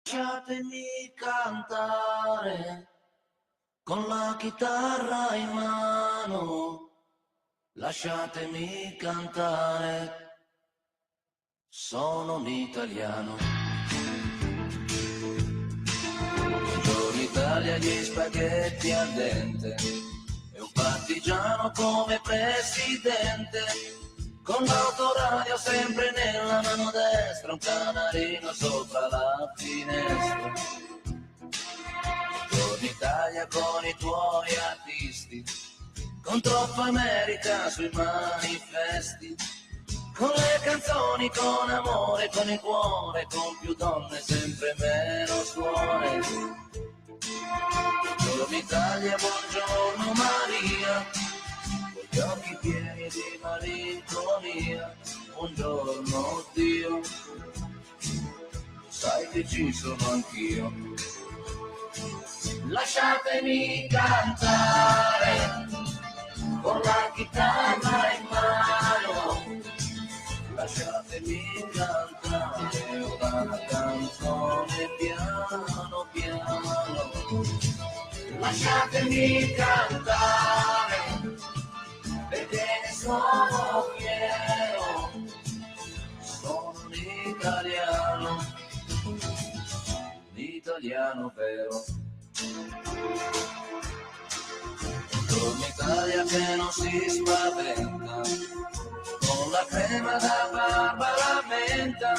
Lasciatemi cantare con la chitarra in mano, lasciatemi cantare, sono un italiano. Buongiorno Italia, gli spaghetti al dente e un partigiano come presidente, con l'autoradio sempre nella mano destra, un canarino sopra la finestra. Buongiorno Italia con i tuoi artisti, con troppa America sui manifesti, con le canzoni, con amore, con il cuore, con più donne, sempre meno suore. Buongiorno Italia, buongiorno Maria, con gli occhi pieni di malinconia. Buongiorno Dio, sai che ci sono anch'io. Lasciatemi cantare con la chitarra in mano, lasciatemi cantare una canzone piano piano, lasciatemi cantare perché ne sono fiero, sono un italiano vero. Buongiorno Italia che non si spaventa, con la crema da barba la menta,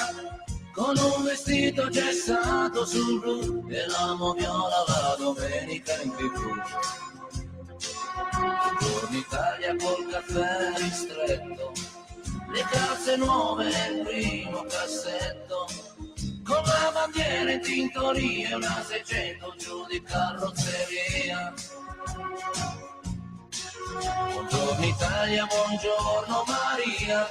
con un vestito gessato sul blu e la moviola la domenica in TV. Buongiorno Italia col caffè ristretto, le calze nuove nel primo cassetto, con la bandiera in tintoria e una 600 giù di carrozzeria. Buongiorno Italia, buongiorno Maria,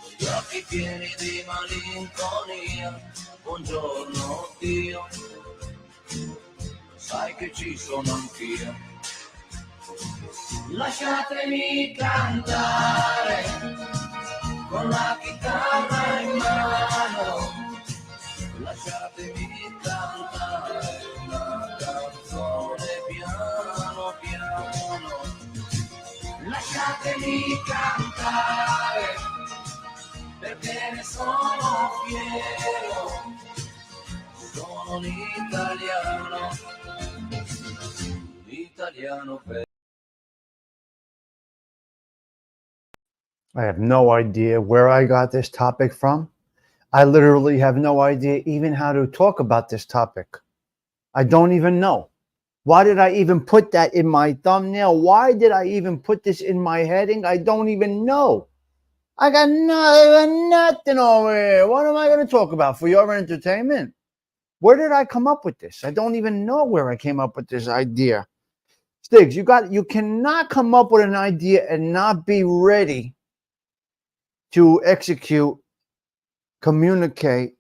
con gli occhi pieni di malinconia. Buongiorno Dio, sai che ci sono anch'io. Lasciatemi cantare con la chitarra in mano, lasciatemi cantare una canzone piano piano, lasciatemi cantare perché ne sono fiero, sono un italiano per... I have no idea where I got this topic from. I literally have no idea even how to talk about this topic. I don't even know. Why did I even put that in my thumbnail? Why did I even put this in my heading? I don't even know. I got nothing over here. What am I going to talk about for your entertainment? Where did I come up with this? I don't even know where I came up with this idea. Stigs, you cannot come up with an idea and not be ready to execute, communicate,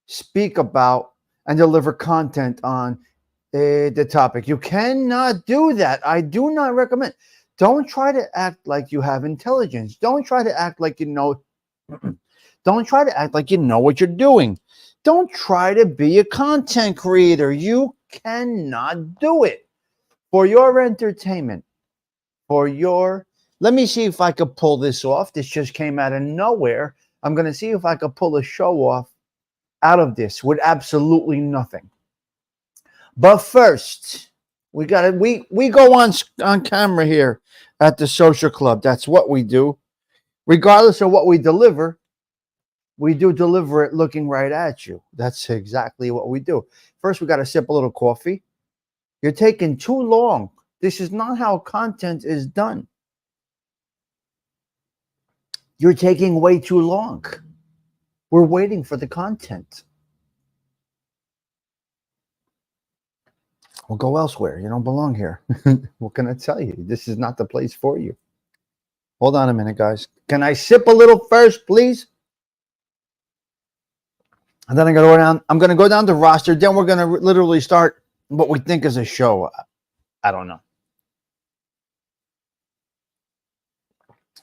speak about, and deliver content on the topic. You cannot do that. I do not recommend. Don't try to act like you have intelligence. Don't try to act like you know. Don't try to act like you know what you're doing. Don't try to be a content creator. You cannot do it. For your entertainment, let me see if I could pull this off. This just came out of nowhere. I'm going to see if I could pull a show off out of this with absolutely nothing. But first, we go on camera here at the social club. That's what we do. Regardless of what we deliver, we do deliver it looking right at you. That's exactly what we do. First, we got to sip a little coffee. You're taking too long. This is not how content is done. You're taking way too long. We're waiting for the content. We'll go elsewhere. You don't belong here. What can I tell you? This is not the place for you. Hold on a minute, guys. Can I sip a little first, please? And then I'm going to go down to roster. Then we're going to literally start what we think is a show. I don't know.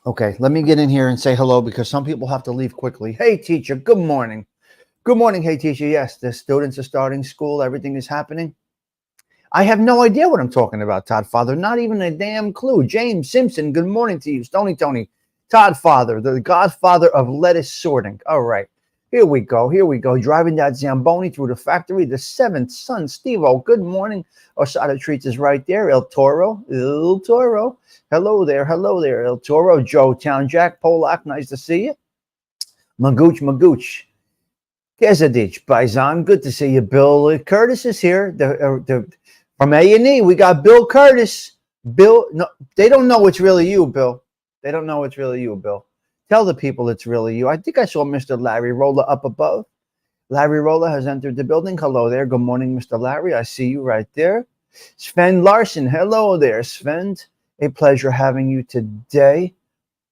Okay, let me get in here and say hello because some people have to leave quickly. Hey, teacher, good morning. Good morning. Hey, teacher. Yes, the students are starting school. Everything is happening. I have no idea what I'm talking about, Todd Father. Not even a damn clue. James Simpson, good morning to you. Tony. Todd Father, the godfather of lettuce sorting. All right. Here we go. Driving that Zamboni through the factory. The seventh son, Steve-O. Good morning. Osada Treats is right there. El Toro. Hello there, El Toro. Joe Town Jack Polak, nice to see you. Magooch. Kezadich, Paisan, good to see you. Bill Curtis is here. From A&E, we got Bill Curtis. Bill, no, they don't know it's really you, Bill. They don't know it's really you, Bill. Tell the people it's really you. I think I saw Mr. Larry Rolla up above. Larry Rolla has entered the building. Hello there. Good morning, Mr. Larry. I see you right there. Sven Larson. Hello there, Sven. A pleasure having you today.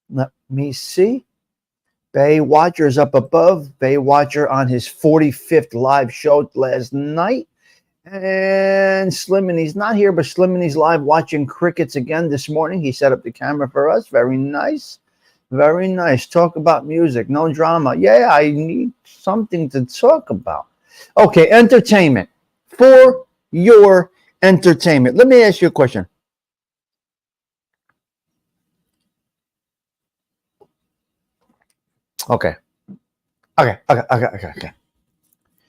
Let me see. Bay Watcher's up above. Bay Watcher on his 45th live show last night. And Slimony's not here, but Slimony's live watching crickets again this morning. He set up the camera for us. Very nice. Very nice. Talk about music. No drama. Yeah, I need something to talk about. Okay, entertainment. For your entertainment. Let me ask you a question. Okay. I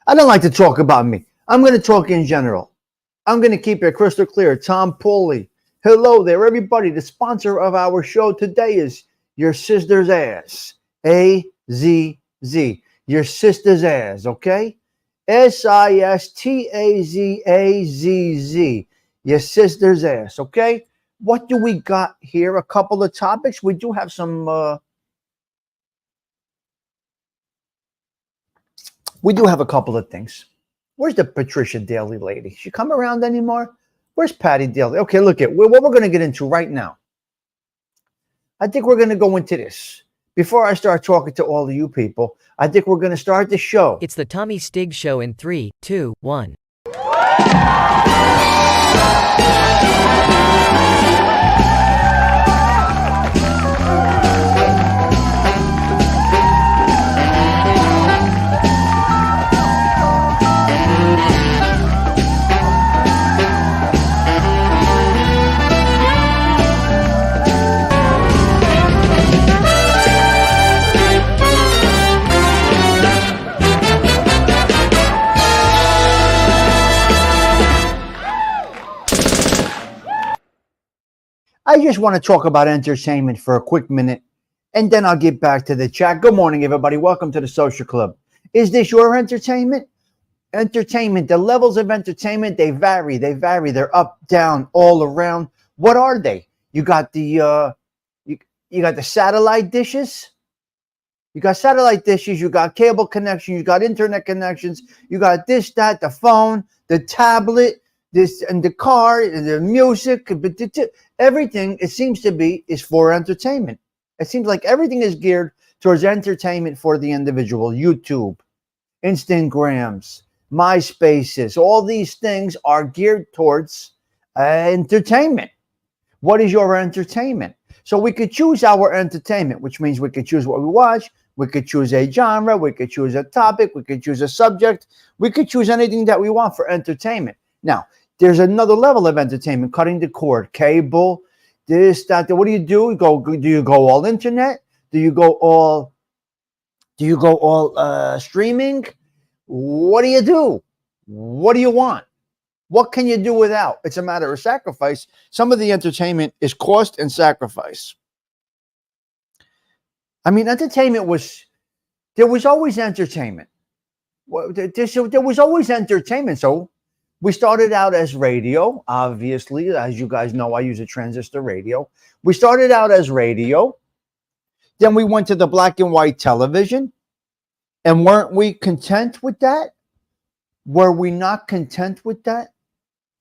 don't like to talk about me. I'm going to talk in general. I'm going to keep it crystal clear. Tom Pauly. Hello there, everybody. The sponsor of our show today is Your Sister's Ass. A-Z-Z. Your Sister's Ass, okay? S-I-S-T-A-Z-A-Z-Z. Your Sister's Ass, okay? What do we got here? A couple of topics. We do have some... We do have a couple of things. Where's the Patricia Daly lady? She come around anymore? Where's Patty Daly? Okay, look at what we're going to get into right now. I think we're going to go into this. Before I start talking to all of you people, I think we're going to start the show. It's the Tommy Stigs Show in 3, 2, 1. I just want to talk about entertainment for a quick minute, and then I'll get back to the chat. Good morning, everybody. Welcome to the Social Club. Is this your entertainment? Entertainment, the levels of entertainment, they vary. They're up, down, all around. What are they? You got the you got the satellite dishes. You got satellite dishes, you got cable connections, you got internet connections, you got this, that, the phone, the tablet, this and the car, and the music, everything, it seems to be, is for entertainment. It seems like everything is geared towards entertainment for the individual. YouTube, Instagrams, MySpaces, all these things are geared towards entertainment. What is your entertainment? So we could choose our entertainment, which means we could choose what we watch. We could choose a genre. We could choose a topic. We could choose a subject. We could choose anything that we want for entertainment. Now, there's another level of entertainment, cutting the cord, cable, this, that. What do? Do you go all internet? Do you go all streaming? What do you do? What do you want? What can you do without? It's a matter of sacrifice. Some of the entertainment is cost and sacrifice. I mean, there was always entertainment. There was always entertainment. So we started out as radio, obviously. As you guys know, I use a transistor radio. We started out as radio. Then we went to the black and white television. And weren't we content with that? Were we not content with that?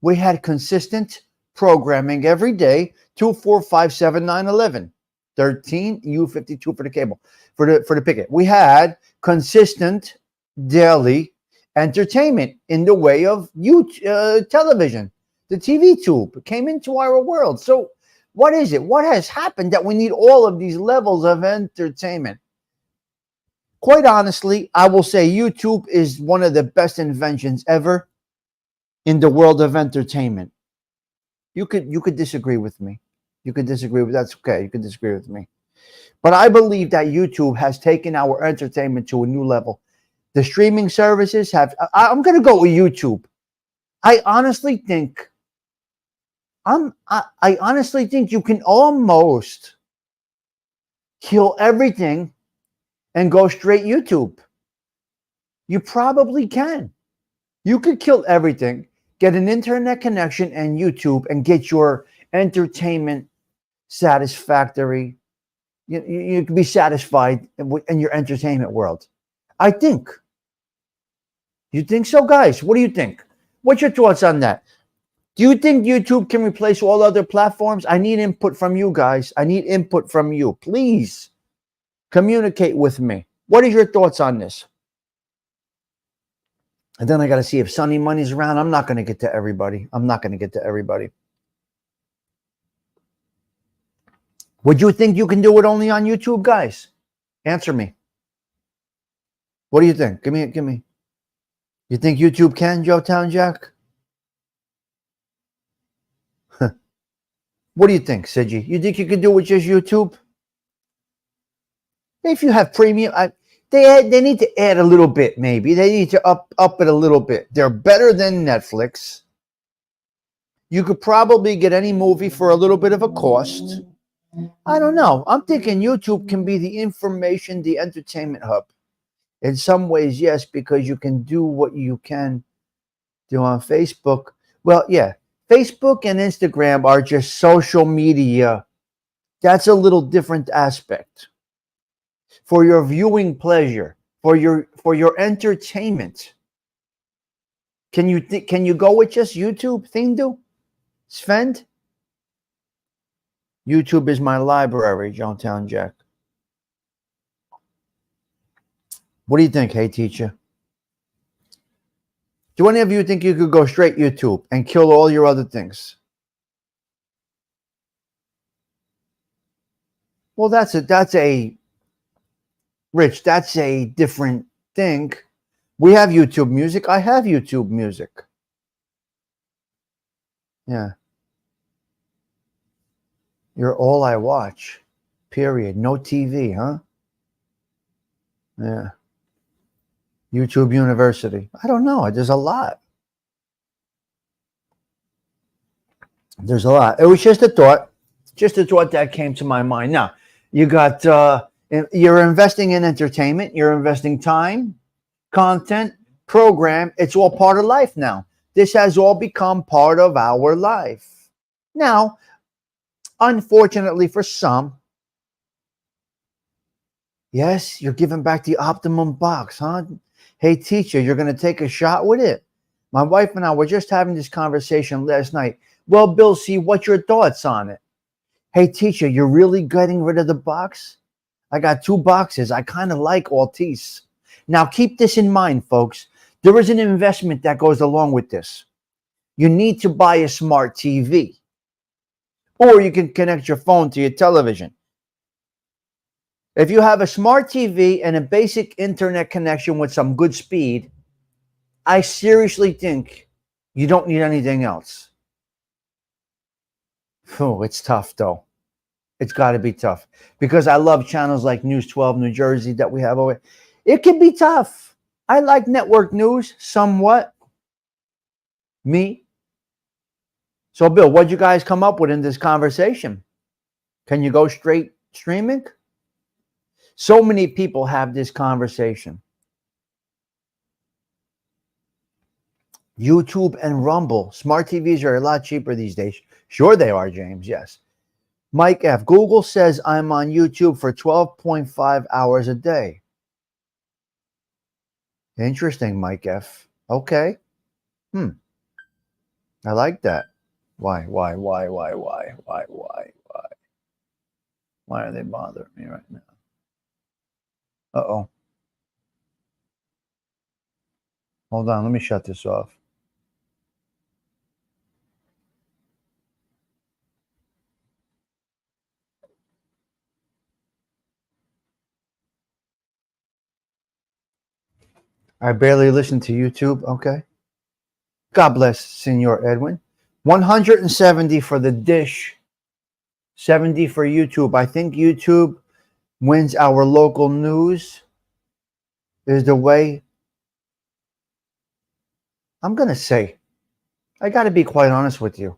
We had consistent programming every day, 2, 4, 5, 7, 9, 11, 13, U52 for the cable, for the picket. We had consistent daily entertainment in the way of television. The TV tube came into our world. So what is it? What has happened that we need all of these levels of entertainment? quite honestly, I will say YouTube is one of the best inventions ever in the world of entertainment. You could disagree with me. You could disagree with that's okay. You could disagree with me. But I believe that YouTube has taken our entertainment to a new level. The streaming services have I'm going to go with YouTube. I honestly think I honestly think you can almost kill everything and go straight YouTube. You probably can. You could kill everything, get an internet connection and YouTube, and get your entertainment satisfactory. You can be satisfied in your entertainment world. I think. You think so, guys? What do you think? What's your thoughts on that? Do you think YouTube can replace all other platforms? I need input from you guys. I need input from you. Please communicate with me. What are your thoughts on this? And then I got to see if Sunny Money's around. I'm not going to get to everybody. I'm not going to get to everybody. Would you think you can do it only on YouTube, guys? Answer me. What do you think? Give me. You think YouTube can, Joe Town Jack? What do you think, Sidgy? You think you can do it with just YouTube? If you have premium, they need to add a little bit. Maybe they need to up it a little bit. They're better than Netflix. You could probably get any movie for a little bit of a cost. I don't know. I'm thinking YouTube can be the information, the entertainment hub. In some ways, yes, because you can do what you can do on Facebook. Well, yeah, Facebook and Instagram are just social media. That's a little different aspect. For your viewing pleasure, for your entertainment. Can you go with just YouTube? Thindu? Sven? YouTube is my library, Johntown Jack. What do you think, hey teacher? Do any of you think you could go straight YouTube and kill all your other things? Well, that's a Rich, that's a different thing. We have YouTube Music. I have YouTube Music. Yeah. You're all I watch. Period. No TV, huh? Yeah. YouTube University. I don't know. There's a lot. There's a lot. It was just a thought. Just a thought that came to my mind. Now, you got you're investing in entertainment, you're investing time, content, program. It's all part of life now. This has all become part of our life. Now, unfortunately for some, yes, you're giving back the optimum box, huh? Hey, teacher, you're going to take a shot with it. My wife and I were just having this conversation last night. Well, Bill, see, what's your thoughts on it? Hey, teacher, you're really getting rid of the box? I got 2 boxes. I kind of like Altice. Now, keep this in mind, folks. There is an investment that goes along with this. You need to buy a smart TV, or you can connect your phone to your television. If you have a smart TV and a basic internet connection with some good speed, I seriously think you don't need anything else. Oh, it's tough, though. It's got to be tough because I love channels like News 12 New Jersey that we have over. It can be tough. I like network news somewhat. Me. So, Bill, what'd you guys come up with in this conversation? Can you go straight streaming? So many people have this conversation. YouTube and Rumble. Smart TVs are a lot cheaper these days. Sure they are, James. Yes. Mike F. Google says I'm on YouTube for 12.5 hours a day. Interesting, Mike F. Okay. I like that. Why? Why are they bothering me right now? Uh-oh. Hold on. Let me shut this off. I barely listen to YouTube. Okay. God bless, Senor Edwin. 170 for the dish, 70 for YouTube. I think YouTube wins our local news is the way. I'm going to say, I got to be quite honest with you.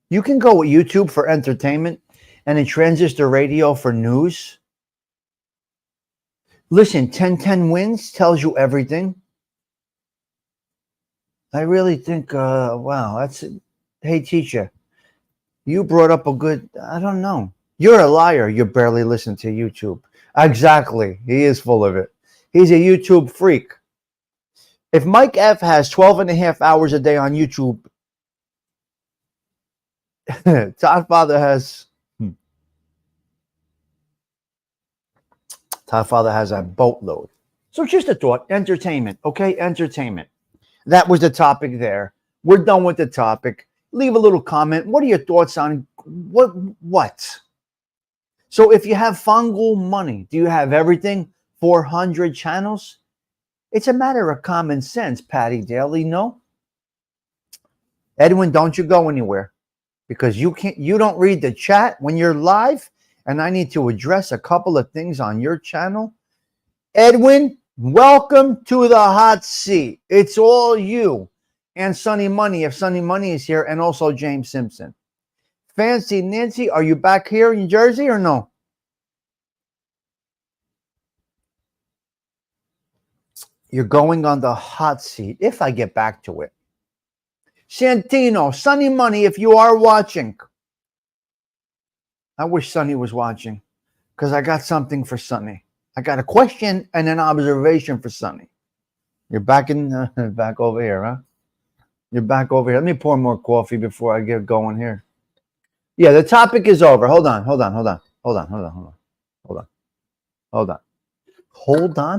You can go with YouTube for entertainment and then transistor radio for news. Listen, 1010 wins tells you everything. I really think, wow, that's, hey, teacher, you brought up a good, I don't know. You're a liar. You barely listen to YouTube. Exactly. He is full of it. He's a YouTube freak. If Mike F has 12 and a half hours a day on YouTube, Todd has a boatload. So just a thought, entertainment, okay? Entertainment. That was the topic there. We're done with the topic. Leave a little comment. What are your thoughts on what? So if you have fungal money, do you have everything? 400 channels? It's a matter of common sense, Patty Daly, no? Edwin, don't you go anywhere because you don't read the chat when you're live, and I need to address a couple of things on your channel. Edwin, welcome to the hot seat. It's all you and Sunny Money, if Sunny Money is here, and also James Simpson. Fancy Nancy, are you back here in Jersey or no? You're going on the hot seat if I get back to it. Santino, Sunny Money, if you are watching. I wish Sunny was watching because I got something for Sunny. I got a question and an observation for Sunny. You're back back over here, huh? You're back over here. Let me pour more coffee before I get going here. Yeah, the topic is over. Hold on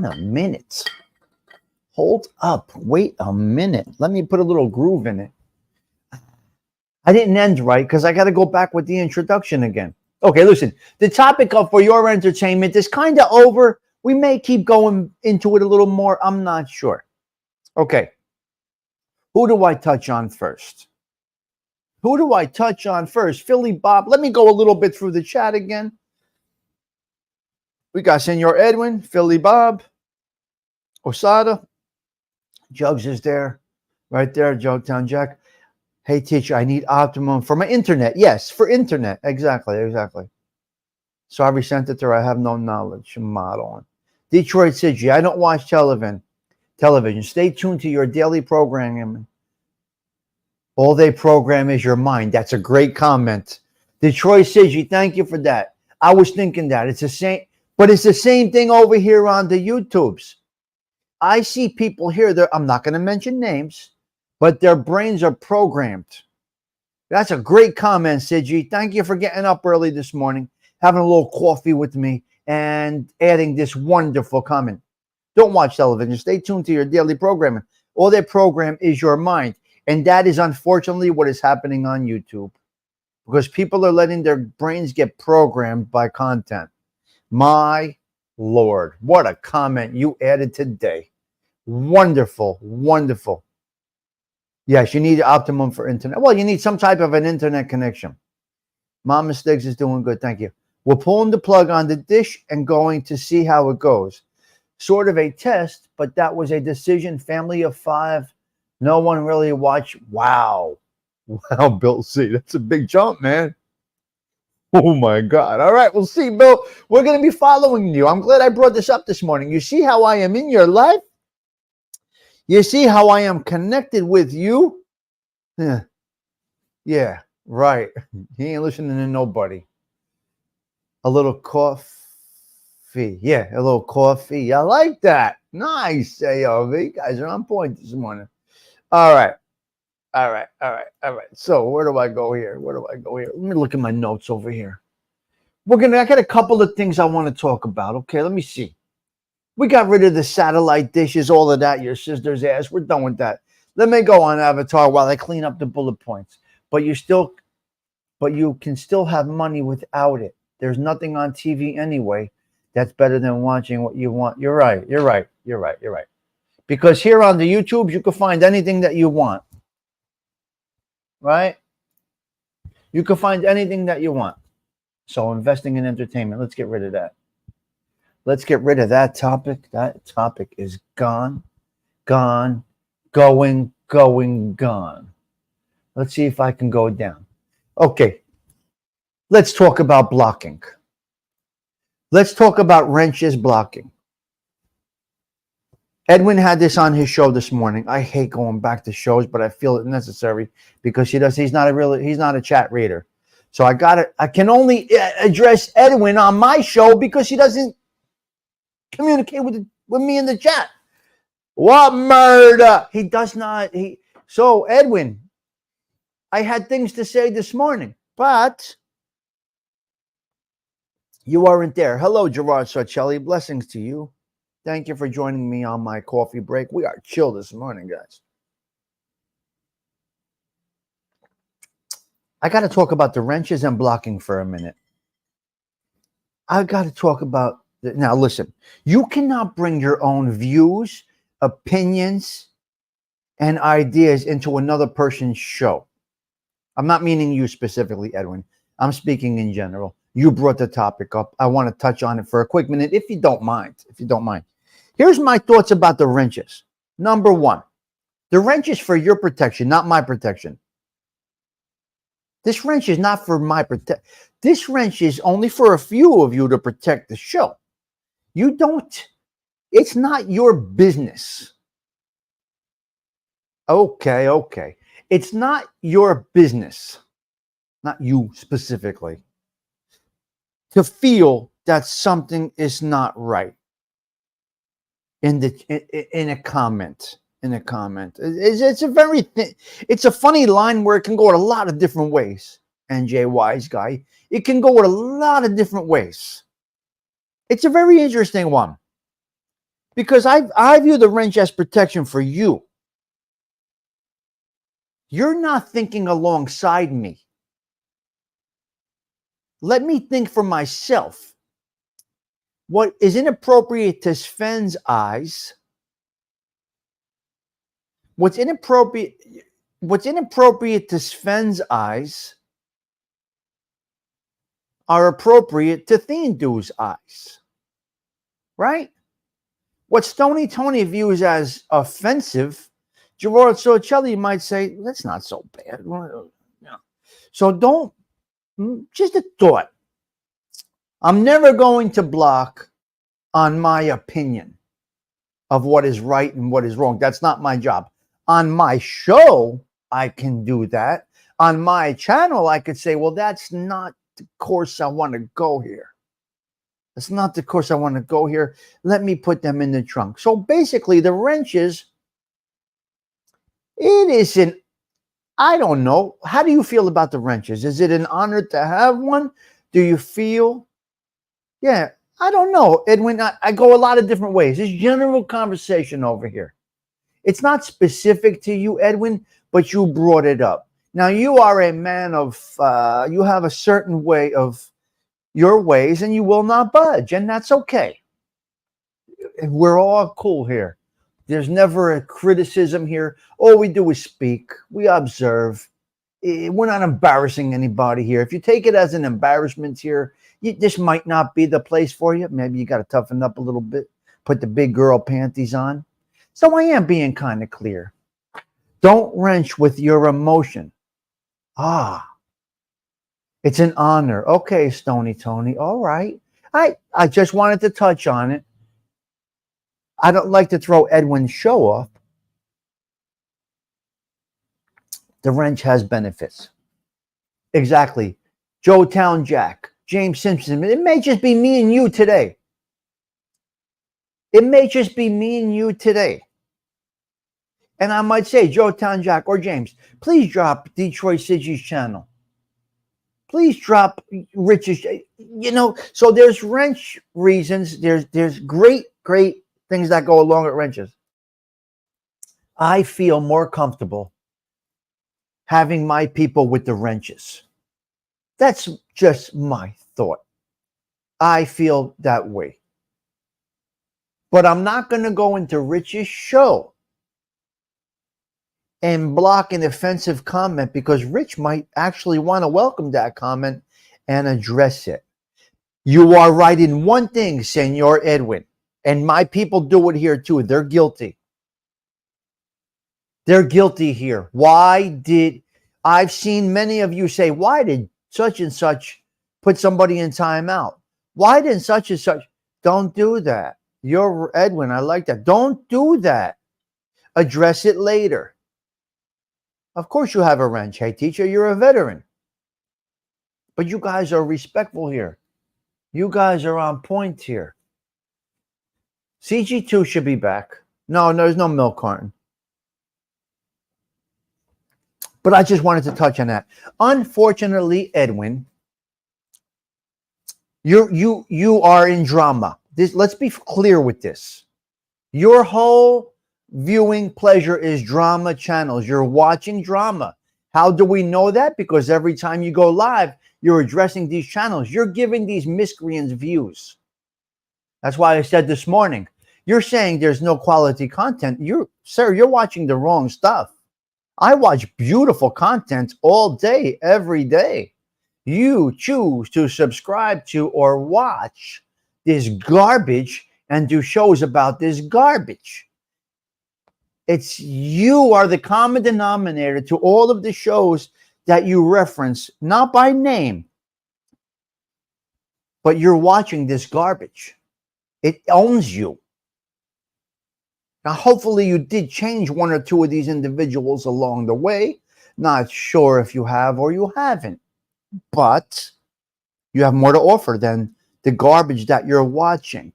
a minute. Hold up. Wait a minute. Let me put a little groove in it. I didn't end right because I got to go back with the introduction again. Okay, listen. The topic of For Your Entertainment is kind of over. We may keep going into it a little more. I'm not sure. Okay. Who do I touch on first? Philly Bob. Let me go a little bit through the chat again. We got Senor Edwin, Philly Bob, Osada. Jugs is there, right there, Joketown Jack. Hey, teacher, I need optimum for my internet. Yes, for internet. Exactly. Sorry, Senator, I have no knowledge. Modeling. Detroit City, I don't watch television. Stay tuned to your daily programming. All they program is your mind. That's a great comment. Detroit City, thank you for that. I was thinking that. It's the same, but it's the same thing over here on the YouTubes. I see people here, I'm not going to mention names, but their brains are programmed. That's a great comment, Siji. Thank you for getting up early this morning, having a little coffee with me, and adding this wonderful comment. Don't watch television. Stay tuned to your daily programming. All they program is your mind. And that is unfortunately what is happening on YouTube because people are letting their brains get programmed by content. My Lord, what a comment you added today. Wonderful. Yes, you need optimum for internet. Well, you need some type of an internet connection. Mama Stigs is doing good. Thank you. We're pulling the plug on the dish and going to see how it goes. Sort of a test, but that was a decision. Family of 5. No one really watched. Wow, Bill C. That's a big jump, man. Oh, my God. All right, we'll see, Bill. We're going to be following you. I'm glad I brought this up this morning. You see how I am in your life? You see how I am connected with you? Yeah, right. He ain't listening to nobody. A little coffee. Yeah, a little coffee. I like that. Nice, AOV. You guys are on point this morning. All right. So where do I go here? Let me look at my notes over here. I got a couple of things I want to talk about. Okay, let me see. We got rid of the satellite dishes, all of that, your sister's ass. We're done with that. Let me go on Avatar while I clean up the bullet points. But you can still have money without it. There's nothing on TV anyway that's better than watching what you want. You're right. Because here on the YouTube, you can find anything that you want, right? You can find anything that you want. So investing in entertainment, let's get rid of that. Let's get rid of that topic. That topic is gone, gone, going, gone. Let's see if I can go down. Okay, let's talk about blocking. Let's talk about wrenches blocking. Edwin had this on his show this morning. I hate going back to shows, but I feel it necessary because he's not a chat reader. So I can only address Edwin on my show because he doesn't communicate with me in the chat. What murder? He does not. So Edwin, I had things to say this morning, but you aren't there. Hello, Gerard Sarcelli. Blessings to you. Thank you for joining me on my coffee break. We are chill this morning, guys. I got to talk about the wrenches and blocking for a minute. I got to talk about now. Listen, you cannot bring your own views, opinions, and ideas into another person's show. I'm not meaning you specifically, Edwin. I'm speaking in general. You brought the topic up. I want to touch on it for a quick minute, if you don't mind. Here's my thoughts about the wrenches. Number one, the wrench is for your protection, not my protection. This wrench is not for my protection. This wrench is only for a few of you to protect the show. It's not your business. Okay. It's not your business, not you specifically, to feel that something is not right. In a comment. It's a funny line where it can go in a lot of different ways. NJ Wise guy, it can go in a lot of different ways. It's a very interesting one because I view the wrench as protection for you. You're not thinking alongside me. Let me think for myself. What is inappropriate to Sven's eyes, what's inappropriate to Sven's eyes are appropriate to Thindu's eyes. Right? What Stony Tony views as offensive, Gerard Sorcelli might say, that's not so bad. So just a thought. I'm never going to block on my opinion of what is right and what is wrong. That's not my job. On my show, I can do that. On my channel, I could say, well, that's not the course I want to go here. That's not the course I want to go here. Let me put them in the trunk. So basically, the wrenches, it isn't, I don't know. How do you feel about the wrenches? Is it an honor to have one? Do you feel? Yeah, I don't know, Edwin. I go a lot of different ways. It's general conversation over here. It's not specific to you, Edwin, but you brought it up. Now, you are a man of, you have a certain way of your ways, and you will not budge, and that's okay. We're all cool here. There's never a criticism here. All we do is speak. We observe. We're not embarrassing anybody here. If you take it as an embarrassment here, this might not be the place for you. Maybe you got to toughen up a little bit, put the big girl panties on. So I am being kind of clear. Don't wrench with your emotion. It's an honor. Okay, Stony Tony. All right. I just wanted to touch on it. I don't like to throw Edwin's show off. The wrench has benefits. Exactly. Joe Town Jack, James Simpson. It may just be me and you today. And I might say, Joe Town Jack or James, please drop Detroit City's channel. Please drop Rich's. So there's wrench reasons. There's great things that go along with wrenches. I feel more comfortable having my people with the wrenches. That's just my thought. I feel that way. But I'm not going to go into Rich's show and block an offensive comment because Rich might actually want to welcome that comment and address it. You are right in one thing, Senor Edwin, and my people do it here too. They're guilty. They're guilty here. I've seen many of you say, why did such and such put somebody in timeout? Why didn't such and such? Don't do that. You're Edwin. I like that. Don't do that. Address it later. Of course you have a wrench. Hey, teacher, you're a veteran. But you guys are respectful here. You guys are on point here. CG2 should be back. No, there's no milk carton. But I just wanted to touch on that. Unfortunately, Edwin, you are in drama. Let's be clear with this. Your whole viewing pleasure is drama channels. You're watching drama. How do we know that? Because every time you go live, you're addressing these channels. You're giving these miscreants views. That's why I said this morning, you're saying there's no quality content. Sir, you're watching the wrong stuff. I watch beautiful content all day, every day. You choose to subscribe to or watch this garbage and do shows about this garbage. You are the common denominator to all of the shows that you reference, not by name, but you're watching this garbage. It owns you. Now, hopefully you did change one or two of these individuals along the way. Not sure if you have or you haven't, but you have more to offer than the garbage that you're watching.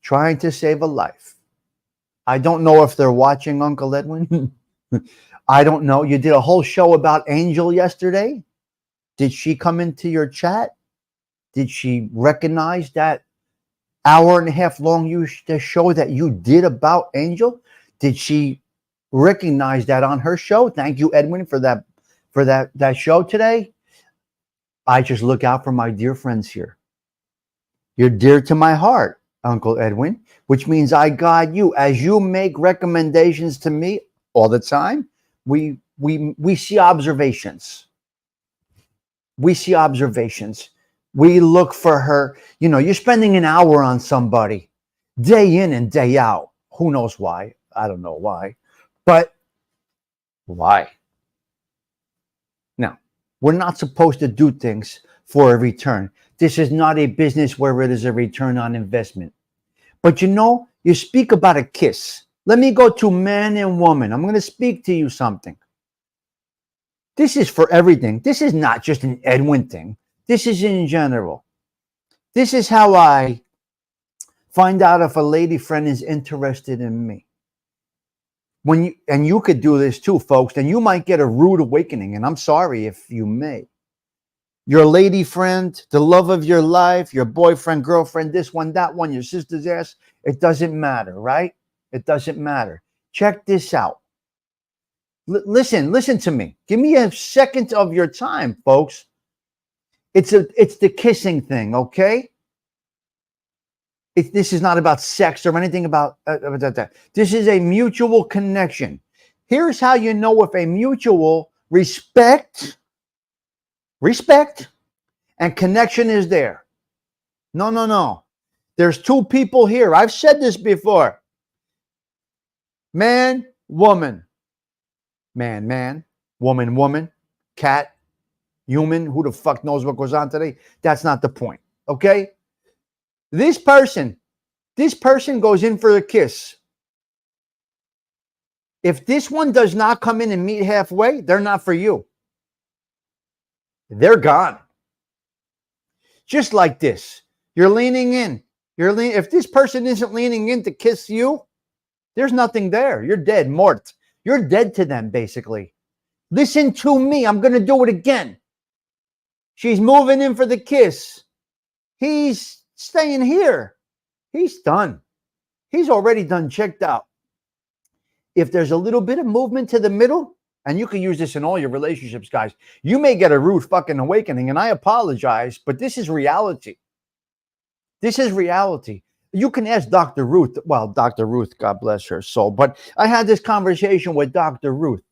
Trying to save a life. I don't know if they're watching, Uncle Edwin. I don't know. You did a whole show about Angel yesterday. Did she come into your chat? Did she recognize that hour and a half long show that you did about Angel? Did she recognize that on her show? Thank you, Edwin, for that show today. I just look out for my dear friends here. You're dear to my heart, Uncle Edwin, which means I guide you as you make recommendations to me all the time. We see observations. We see observations. We look for her. You know, you're spending an hour on somebody day in and day out. Who knows why? I don't know why. But why? Now, we're not supposed to do things for a return. This is not a business where it is a return on investment. But you know, you speak about a kiss. Let me go to man and woman. I'm going to speak to you something. This is for everything. This is not just an Edwin thing. This is in general. This is how I find out if a lady friend is interested in me. And you could do this too, folks, and you might get a rude awakening, and I'm sorry if you may. Your lady friend, the love of your life, your boyfriend, girlfriend, this one, that one, your sister's ass, it doesn't matter, right? It doesn't matter. Check this out. Listen to me. Give me a second of your time, folks. It's the kissing thing, okay? This is not about sex or anything about that. This is a mutual connection. Here's how you know if a mutual respect and connection is there. No. There's two people here. I've said this before. Man, woman. Man, woman, cat, human. Who the fuck knows what goes on today? That's not the point, okay? This person goes in for a kiss. If this one does not come in and meet halfway, they're not for you. They're gone. Just like this. You're leaning in. If this person isn't leaning in to kiss you, there's nothing there. You're dead, mort. You're dead to them, basically. Listen to me. I'm going to do it again. She's moving in for the kiss. He's staying here. He's done. He's already done, checked out. If there's a little bit of movement to the middle, and you can use this in all your relationships, guys, you may get a rude fucking awakening, and I apologize, but this is reality. This is reality. You can ask Dr. Ruth. Well, Dr. Ruth, God bless her soul. But I had this conversation with Dr. Ruth.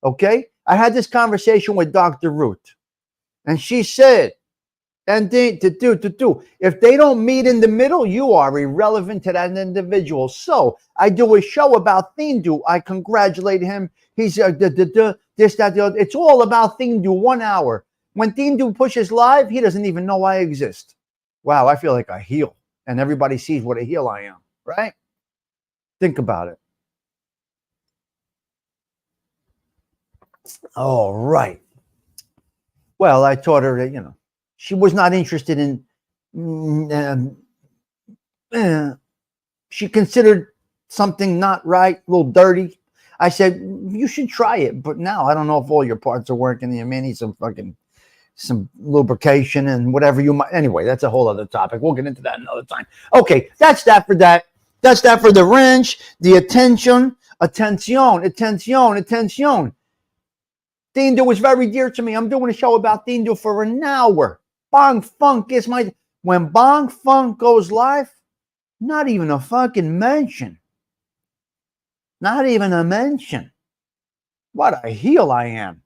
Okay? I had this conversation with Dr. Ruth. And she said, and if they don't meet in the middle, you are irrelevant to that individual. So I do a show about Thindu. I congratulate him. He's this, that, the other. It's all about Thindu, 1 hour. When Thindu pushes live, he doesn't even know I exist. Wow, I feel like a heel. And everybody sees what a heel I am, right? Think about it. All right. Well, I taught her that, she was not interested in, she considered something not right, a little dirty. I said, you should try it. But now I don't know if all your parts are working. You may need some lubrication and whatever you might. Anyway, that's a whole other topic. We'll get into that another time. Okay, that's that for that. That's that for the wrench, the attention. Thindu is very dear to me. I'm doing a show about Thindu for an hour. Bong Funk is when Bong Funk goes live, not even a fucking mention. Not even a mention. What a heel I am.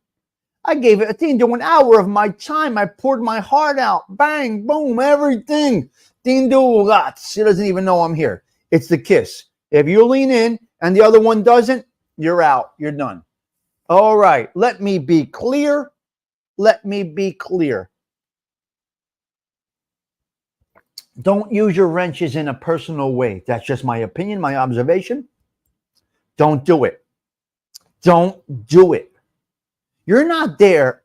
I gave it Thindu an hour of my time. I poured my heart out. Bang, boom, everything. Thindu lots. She doesn't even know I'm here. It's the kiss. If you lean in and the other one doesn't, you're out. You're done. All right. Let me be clear. Don't use your wrenches in a personal way. That's just my opinion, my observation. Don't do it. Don't do it. You're not there.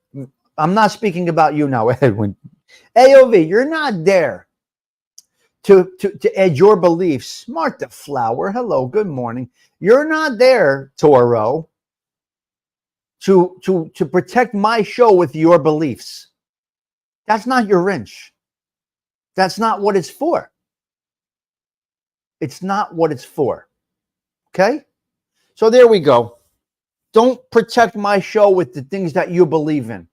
I'm not speaking about you now, Edwin. AOV, you're not there to add your beliefs. Martha Flower, hello, good morning. You're not there, Toro, to protect my show with your beliefs. That's not your wrench. That's not what it's for. It's not what it's for. Okay? So there we go. Don't protect my show with the things that you believe in.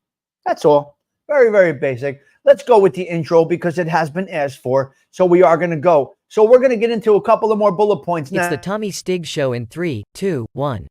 That's all. Very, very basic. Let's go with the intro because it has been asked for. So we are going to go. So we're going to get into a couple of more bullet points now. It's the Tommy Stigs Show in 3, 2, 1.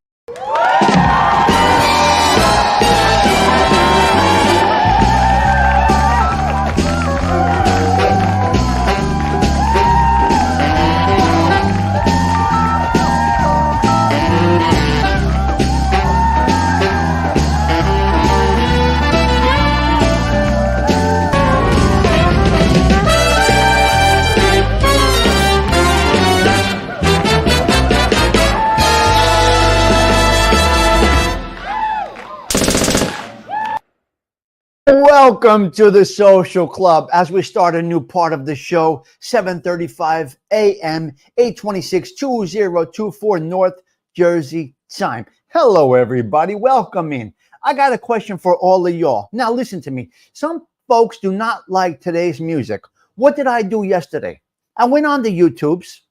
Welcome to the Social Club. As we start a new part of the show, 7:35 a.m., 826-2024 North Jersey time. Hello, everybody. Welcome in. I got a question for all of y'all. Now, listen to me. Some folks do not like today's music. What did I do yesterday? I went on the YouTubes.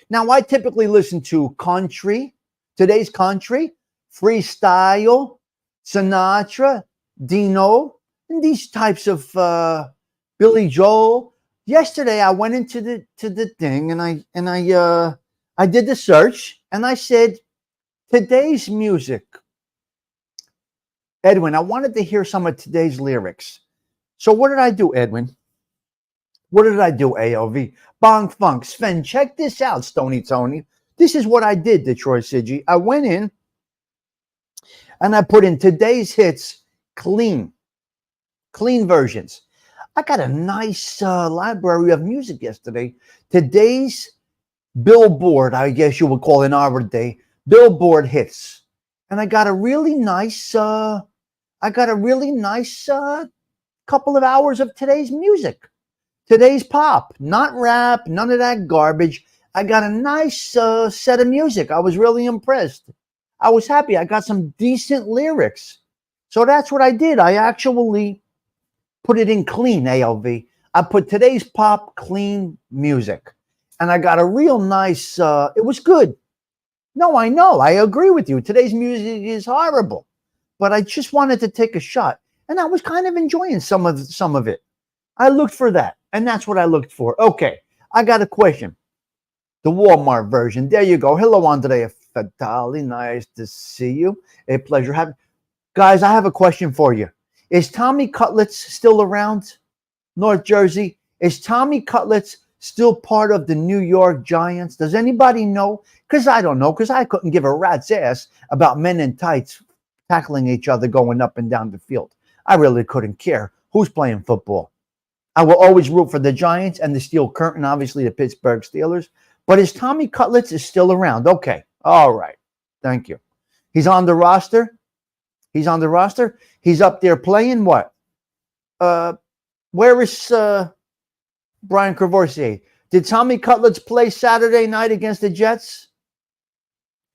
Now, I typically listen to country, today's country, freestyle, Sinatra, Dino, and these types of Billy Joel. Yesterday, I went into the thing and I did the search and I said, today's music. Edwin, I wanted to hear some of today's lyrics. So what did I do, Edwin? What did I do, AOV? Bong Funk, Sven, check this out, Stony Tony. This is what I did, Detroit City. I went in and I put in today's hits, clean versions. I got a nice library of music yesterday. Today's Billboard, I guess you would call in our day, Billboard hits. And I got a really nice, couple of hours of today's music. Today's pop, not rap, none of that garbage. I got a nice set of music. I was really impressed. I was happy. I got some decent lyrics. So that's what I did. I actually put it in clean, ALV. I put today's pop, clean music. And I got a real nice, it was good. No, I know. I agree with you. Today's music is horrible. But I just wanted to take a shot. And I was kind of enjoying some of it. I looked for that. And that's what I looked for. Okay, I got a question. The Walmart version. There you go. Hello, Andrea Fatali. Nice to see you. A pleasure having. Guys, I have a question for you. Is Tommy Cutlets still around? North Jersey. Is Tommy Cutlets still part of the New York Giants? Does anybody know? Because I don't know, because I couldn't give a rat's ass about men in tights tackling each other going up and down the field. I really couldn't care who's playing football. I will always root for the Giants and the Steel Curtain, obviously the Pittsburgh Steelers. But is Tommy Cutlets is still around? Okay. All right. Thank you. He's on the roster. He's on the roster. He's up there playing what? Where is Brian Crevorsier? Did Tommy Cutlets play Saturday night against the Jets?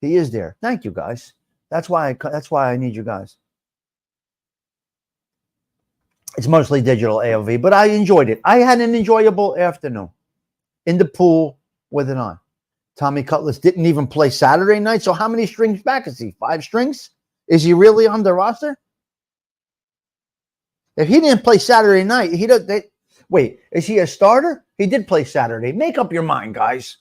He is there. Thank you, guys. That's why I need you guys. It's mostly digital AOV, but I enjoyed it. I had an enjoyable afternoon in the pool with it on. Tommy Cutlets didn't even play Saturday night, so how many strings back is he? 5 strings? Is he really on the roster? If he didn't play Saturday night, wait, is he a starter? He did play Saturday. Make up your mind, guys.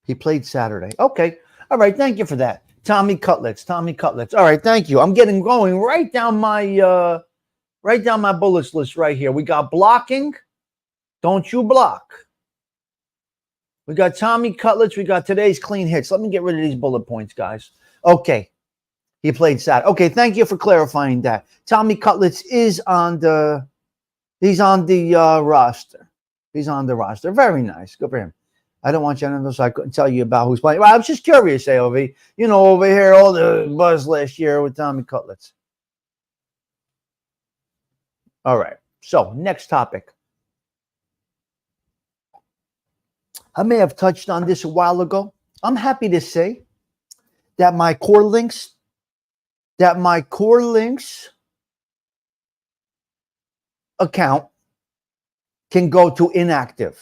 He played Saturday. Okay. All right. Thank you for that. Tommy Cutlets. Tommy Cutlets. All right. Thank you. I'm going right down my bullets list right here. We got blocking. Don't you block. We got Tommy Cutlets. We got today's clean hits. Let me get rid of these bullet points, guys. Okay. He played Saturday. Okay. Thank you for clarifying that. Tommy Cutlets is on the roster. He's on the roster. Very nice. Good for him. I don't want you to know, so I couldn't tell you about who's playing. Well, I was just curious, AOV. You know, over here, all the buzz last year with Tommy Cutlets. All right. So, next topic. I may have touched on this a while ago. I'm happy to say that my core links account can go to inactive.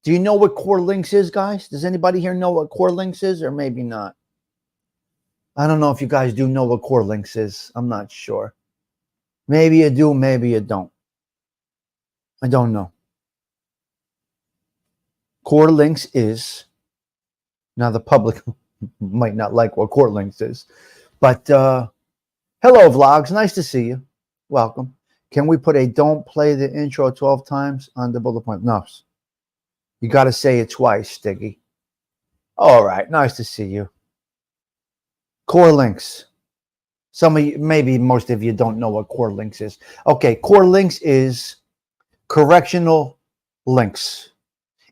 Do you know what Core Links is, guys? Does anybody here know what Core Links is, or maybe not? I don't know if you guys do know what Core Links is. I'm not sure. Maybe you do, maybe you don't. I don't know. Core Links is, now the public might not like what Core Links is, but hello, vlogs. Nice to see you. Welcome. Can we put a don't play the intro 12 times on the bullet point? No. You got to say it twice, Stiggy. All right. Nice to see you. Core Links. Some of you, maybe most of you don't know what Core Links is. Okay. Core Links is correctional links.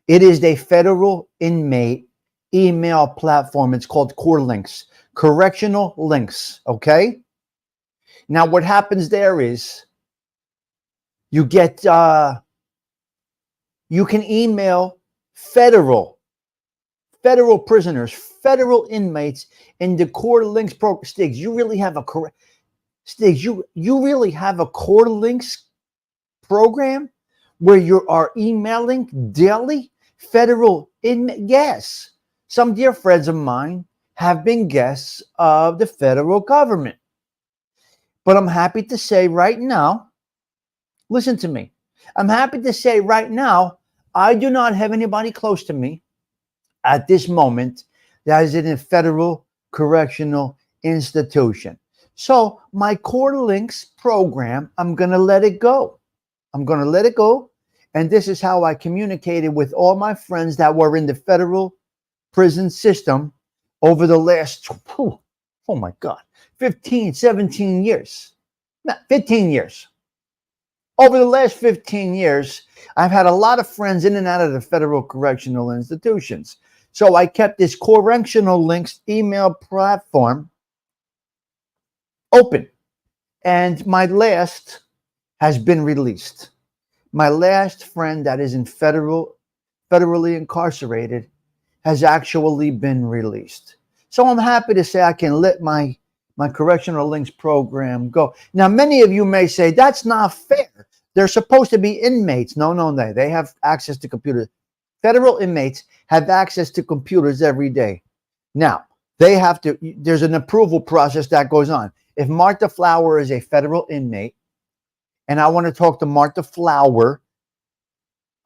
It is a federal inmate email platform. It's called Core Links. Correctional links. Okay. Now, what happens there is you get, you can email federal prisoners, federal inmates in the Core Links program. Stigs, you really have a Stigs, you really have a Core Links program where you are emailing daily federal inmates? Yes. Some dear friends of mine have been guests of the federal government. But I'm happy to say right now, listen to me. I'm happy to say right now, I do not have anybody close to me at this moment that is in a federal correctional institution. So my Core Links program, I'm going to let it go. I'm going to let it go. And this is how I communicated with all my friends that were in the federal prison system over the last, oh my God, 15, 17 years. 15 years. Over the last 15 years, I've had a lot of friends in and out of the federal correctional institutions. So I kept this correctional links email platform open. And my last has been released. My last friend that is in federally incarcerated has actually been released. So I'm happy to say I can let my correctional links program go. Now, many of you may say, that's not fair. They're supposed to be inmates. No, they have access to computers. Federal inmates have access to computers every day. Now, they have to, there's an approval process that goes on. If Martha Flower is a federal inmate and I want to talk to Martha Flower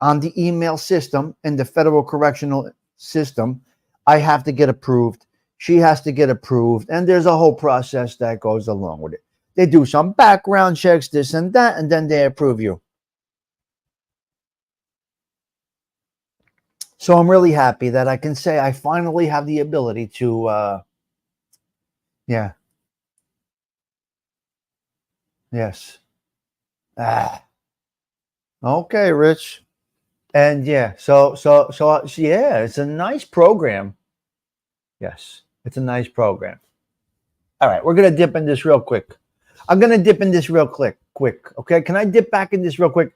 on the email system in the federal correctional system, I have to get approved. She has to get approved. And there's a whole process that goes along with it. They do some background checks, this and that, and then they approve you. So I'm really happy that I can say I finally have the ability to, yeah. Yes. Okay, Rich. And yeah, so yeah, it's a nice program. Yes, it's a nice program. All right, we're gonna dip in this real quick. I'm gonna dip in this real quick. Okay, can I dip back in this real quick?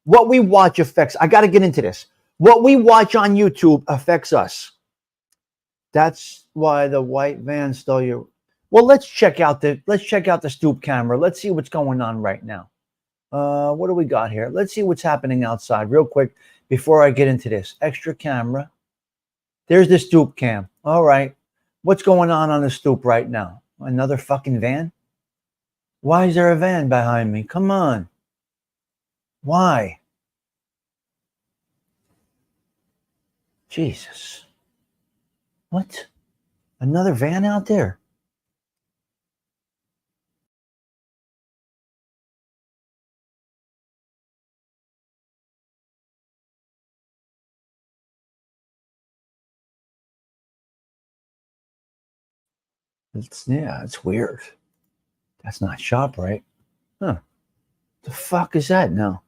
What we watch affects. I got to get into this. What we watch on YouTube affects us. That's why the white van stole your. Well, let's check out the stoop camera. Let's see what's going on right now. What do we got here? Let's see what's happening outside real quick before I get into this. Extra camera. There's the stoop cam. All right. What's going on the stoop right now? Another fucking van? Why is there a van behind me? Come on. Why? Jesus. What? Another van out there? It's weird. That's not ShopRite. Huh. The fuck is that now?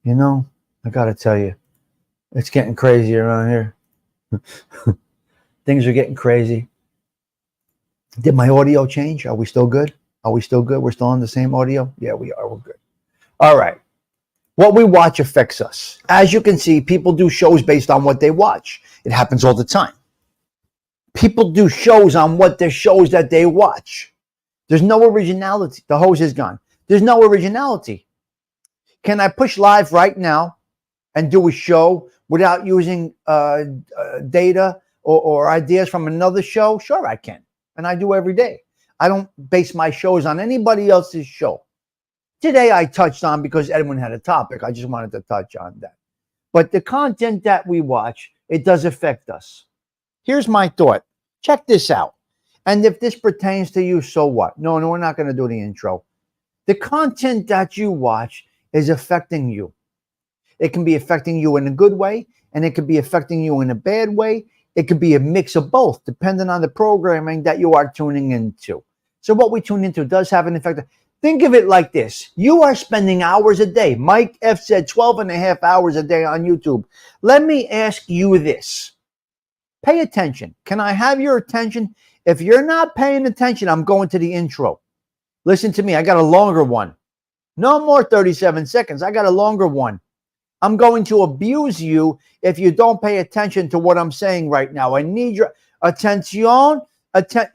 You know, I gotta tell you, it's getting crazy around here. Things are getting crazy. Did my audio change? Are we still good? We're still on the same audio? Yeah, we are. We're good. All right. What we watch affects us. As you can see, people do shows based on what they watch. It happens all the time. People do shows on what the shows that they watch. There's no originality. The hose is gone. There's no originality. Can I push live right now and do a show without using data or ideas from another show? Sure, I can. And I do every day. I don't base my shows on anybody else's show. Today I touched on, because Edwin had a topic, I just wanted to touch on that. But the content that we watch, it does affect us. Here's my thought. Check this out. And if this pertains to you, so what? No, we're not going to do the intro. The content that you watch is affecting you. It can be affecting you in a good way, and it could be affecting you in a bad way. It could be a mix of both, depending on the programming that you are tuning into. So what we tune into does have an effect. Think of it like this. You are spending hours a day. Mike F said 12 and a half hours a day on YouTube. Let me ask you this. Pay attention. Can I have your attention? If you're not paying attention, I'm going to the intro. Listen to me. I got a longer one. No more 37 seconds. I got a longer one. I'm going to abuse you if you don't pay attention to what I'm saying right now. I need your attention.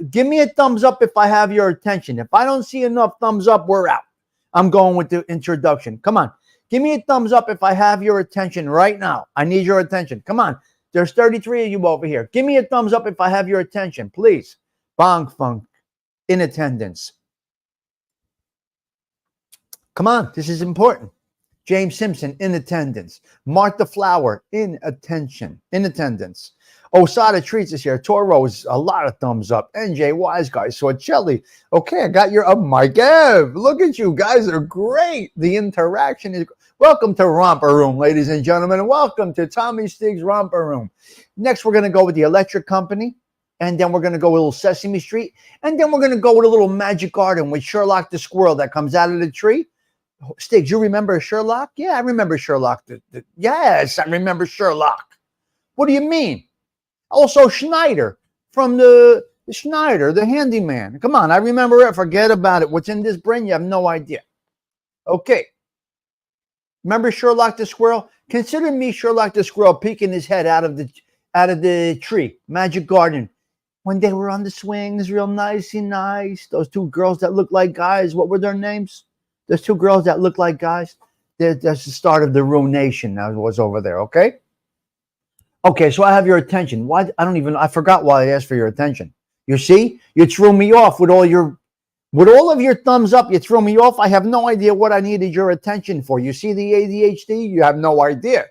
Give me a thumbs up if I have your attention. If I don't see enough thumbs up, we're out. I'm going with the introduction. Come on. Give me a thumbs up if I have your attention right now. I need your attention. Come on. There's 33 of you over here. Give me a thumbs up if I have your attention, please. Bong Funk in attendance. Come on. This is important. James Simpson in attendance. Martha Flower in attendance. Osada Treats is here. Toro is a lot of thumbs up. NJ Wise Guy. Sorcelli. Okay, I got your Mike Ev. Look at you guys are great. The interaction is. Welcome to Romper Room, ladies and gentlemen, and welcome to Tommy Stigs Romper Room. Next, we're going to go with the Electric Company, and then we're going to go with a little Sesame Street, and then we're going to go with a little Magic Garden with Sherlock the Squirrel that comes out of the tree. Stigs, you remember Sherlock? Yeah, I remember Sherlock. Yes, I remember Sherlock. What do you mean? Also, Schneider from the Schneider, the handyman. Come on, I remember it. Forget about it. What's in this brain? You have no idea. Okay. Remember Sherlock the Squirrel? Consider me Sherlock the Squirrel peeking his head out of the tree, Magic Garden, when they were on the swings, real nicey nice. Those two girls that look like guys. What were their names? Those two girls that look like guys. That's the start of the ruination. That was over there. Okay. Okay, so I have your attention. Why? I forgot why I asked for your attention. You see, you threw me off with all your With all of your thumbs up, you threw me off. I have no idea what I needed your attention for. You see the ADHD? You have no idea.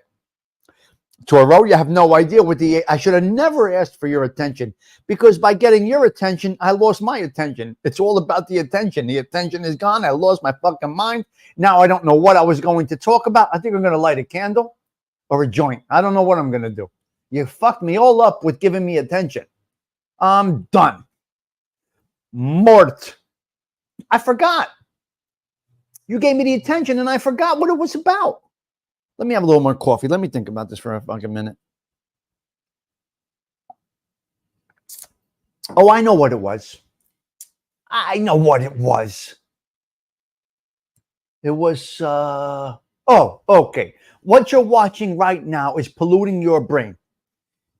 Toro, you have no idea what I should have never asked for your attention, because by getting your attention, I lost my attention. It's all about the attention. The attention is gone. I lost my fucking mind. Now I don't know what I was going to talk about. I think I'm going to light a candle or a joint. I don't know what I'm going to do. You fucked me all up with giving me attention. I'm done. Mort. I forgot. You gave me the attention and I forgot what it was about. Let me have a little more coffee. Let me think about this for a fucking minute. Oh, I know what it was. I know what it was. It was, okay. What you're watching right now is polluting your brain.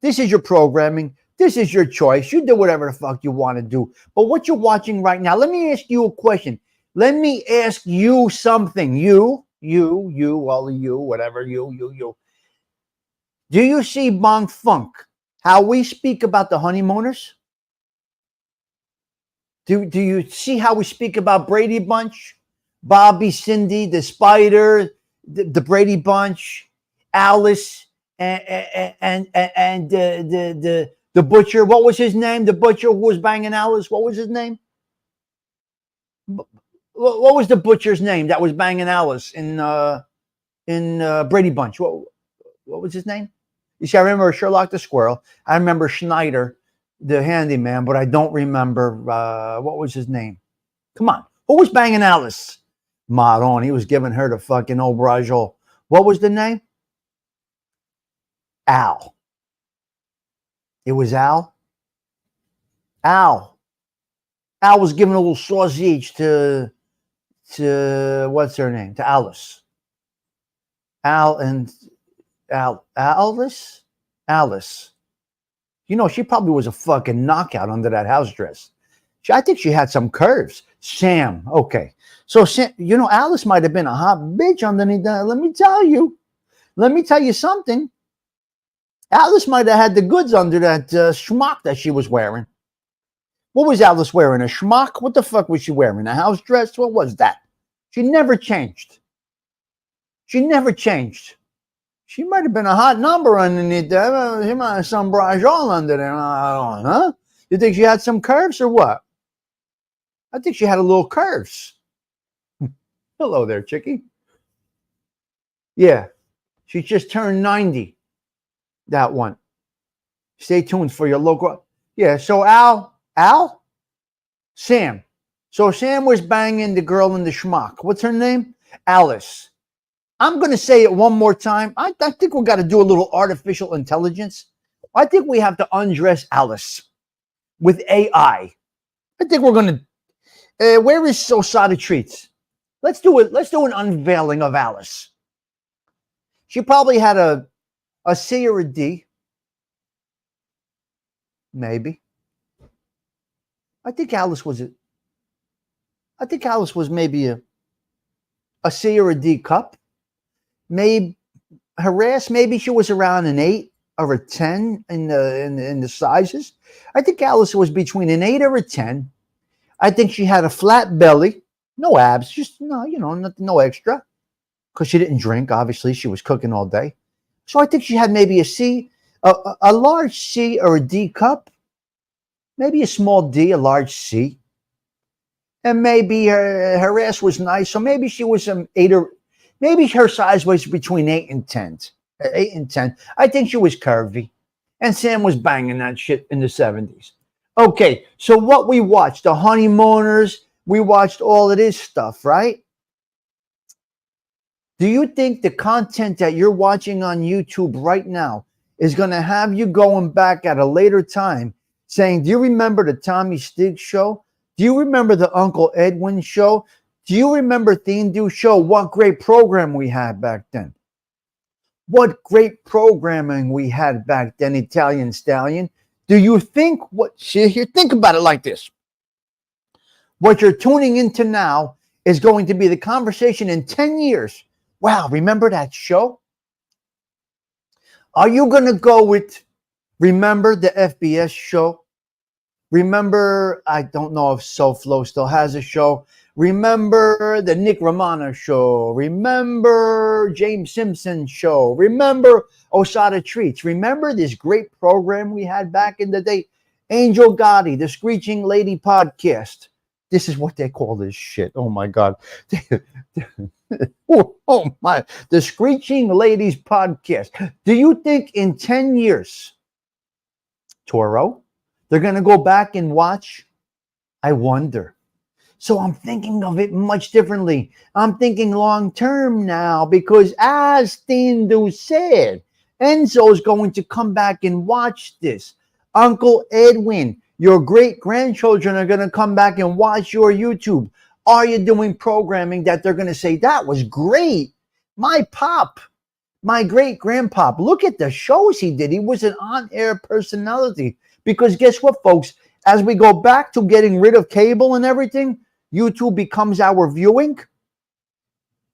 This is your programming. This is your choice. You do whatever the fuck you want to do. But what you're watching right now, let me ask you a question. Let me ask you something. You, all of you, whatever, you. Do you see Bong Funk? How we speak about the honeymooners? Do you see how we speak about Brady Bunch? Bobby, Cindy, the Spider, the Brady Bunch, Alice, and the butcher. What was his name? The butcher who was banging Alice. What was his name? What was the butcher's name that was banging Alice in Brady Bunch? What was his name? You see, I remember Sherlock the Squirrel. I remember Schneider, the handyman, but I don't remember what was his name. Come on, who was banging Alice? Maron. He was giving her the fucking obrajol. What was the name? Al. It was Al. Al was giving a little sausage to what's her name? To Alice. Alice. You know, she probably was a fucking knockout under that house dress. I think she had some curves. Sam. Okay. So, you know, Alice might have been a hot bitch underneath that. Let me tell you something. Alice might have had the goods under that schmuck that she was wearing. What was Alice wearing? A schmuck? What the fuck was she wearing? A house dress? What was that? She never changed. She might have been a hot number underneath there. She might have some brajol under there. Huh? You think she had some curves or what? I think she had a little curves. Hello there, chickie. Yeah, she just turned 90. That one. Stay tuned for your local. Yeah, so Sam. So Sam was banging the girl in the schmuck. What's her name? Alice. I'm going to say it one more time. I think we've got to do a little artificial intelligence. I think we have to undress Alice with AI. I think we're going to. Where is Osada Treats? Let's do it. Let's do an unveiling of Alice. She probably had a C or a D. Maybe. I think Alice was maybe a C or a D cup. Maybe harass. Maybe she was around an 8 or a 10 in the sizes. I think Alice was between an 8 or a 10. I think she had a flat belly, no abs, just no extra, because she didn't drink. Obviously, she was cooking all day. So I think she had maybe a C, a large C or a D cup, maybe a small D, a large C, and maybe her ass was nice. So maybe she was some 8 or maybe her size was between 8 and 10. 8 and 10. I think she was curvy, and Sam was banging that shit in the 70s. Okay, so what we watched, the honeymooners, we watched all of this stuff, right? Do you think the content that you're watching on YouTube right now is going to have you going back at a later time saying, do you remember the Tommy Stigs show? Do you remember the Uncle Edwin show? Do you remember Theendu show? What great program we had back then. What great programming we had back then, Italian Stallion. Do you think think about it like this. What you're tuning into now is going to be the conversation in 10 years. Wow, remember that show? Are you going to go with, remember the FBS show? Remember, I don't know if SoFlo still has a show. Remember the Nick Romano show. Remember James Simpson show. Remember Osada Treats. Remember this great program we had back in the day? Angel Gotti, the Screeching Lady podcast. This is what they call this shit. Oh my God. Oh my. The Screeching Ladies podcast. Do you think in 10 years, Toro, they're going to go back and watch? I wonder. So I'm thinking of it much differently. I'm thinking long term now because as Tindu said, Enzo's going to come back and watch this. Uncle Edwin, your great grandchildren are going to come back and watch your YouTube. Are you doing programming that they're going to say, that was great? My pop, my great grandpop, look at the shows he did. He was an on-air personality. Because guess what, folks? As we go back to getting rid of cable and everything, YouTube becomes our viewing.